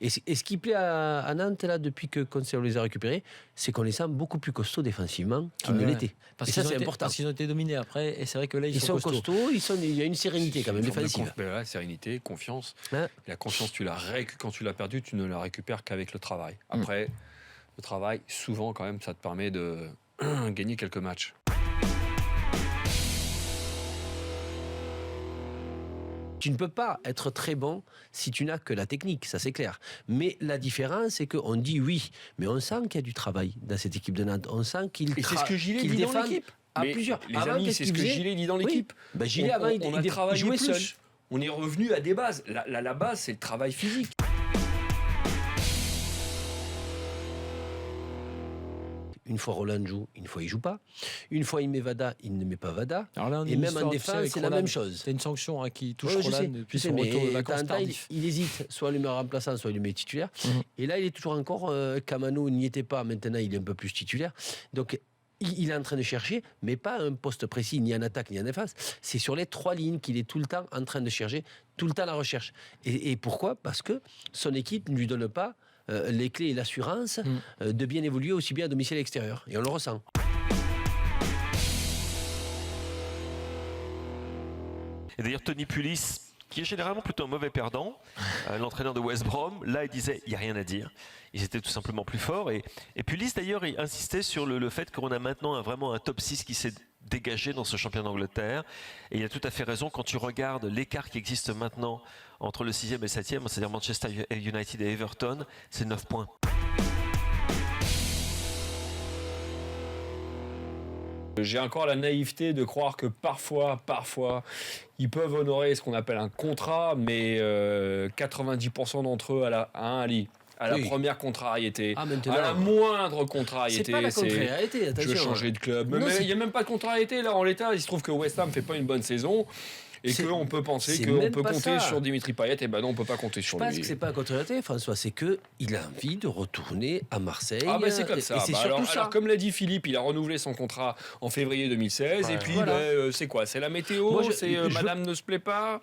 Et ce qui plaît à Nantes, là, depuis que Conceição les a récupérés, c'est qu'on les sent beaucoup plus costauds défensivement qu'ils ne l'étaient. Parce et ça, c'est été, important. Parce qu'ils ont été dominés après, et c'est vrai que là, ils sont costauds. Il y a une sérénité quand même défensive. Sérénité, confiance. Hein, La confiance, quand tu l'as perdue, tu ne la récupères qu'avec le travail. Après, le travail, souvent, quand même, ça te permet de gagner quelques matchs. Tu ne peux pas être très bon si tu n'as que la technique, ça c'est clair. Mais la différence, c'est qu'on dit oui, mais on sent qu'il y a du travail dans cette équipe de Nantes. On sent qu'il Et c'est ce que Gillet dit dans l'équipe. À plusieurs. Les amis, c'est ce que Gillet dit dans l'équipe. Oui. Ben, Gillet, avant, on a travaillé jouait plus. seul. On est revenu à des bases. La base, c'est le travail physique. Une fois Roland joue, une fois il joue pas. Une fois il met Vada, il ne met pas Vada. Alors là, et même en défense, c'est la même chose. C'est une sanction qui touche Roland depuis son retour de vacances tardif. Il hésite, soit il le met remplaçant, soit il le met titulaire. Et là, il est toujours encore... Camano n'y était pas, maintenant il est un peu plus titulaire. Donc, il est en train de chercher, mais pas un poste précis, ni en attaque, ni en défense. C'est sur les 3 lignes qu'il est tout le temps en train de chercher, tout le temps la recherche. Et pourquoi ? Parce que son équipe ne lui donne pas les clés et l'assurance de bien évoluer aussi bien à domicile et à l'extérieur. Et on le ressent. Et d'ailleurs, Tony Pulis, qui est généralement plutôt un mauvais perdant, l'entraîneur de West Brom, là, il disait il n'y a rien à dire. Ils étaient tout simplement plus forts. Et Pulis, d'ailleurs, il insistait sur le fait qu'on a maintenant vraiment un top 6 qui s'est dégagé dans ce championnat d'Angleterre. Et il a tout à fait raison quand tu regardes l'écart qui existe maintenant entre le 6e et le 7e, c'est-à-dire Manchester United et Everton, c'est 9 points. J'ai encore la naïveté de croire que parfois, ils peuvent honorer ce qu'on appelle un contrat, mais 90% d'entre eux à la première contrariété, à la moindre contrariété. C'est pas la contrariété, attention. Je veux changer de club. Il n'y a même pas de contrariété là en l'état. Il se trouve que West Ham ne fait pas une bonne saison. Et qu'on peut penser qu'on peut compter sur Dimitri Payet, et ben non, on ne peut pas compter sur lui. Je pense que ce n'est pas la contrariété, François, c'est qu'il a envie de retourner à Marseille. Ah ben c'est comme ça. Alors, comme l'a dit Philippe, il a renouvelé son contrat en février 2016. Ouais, et puis, voilà. C'est quoi ? C'est la météo ? Madame ne se plaît pas ?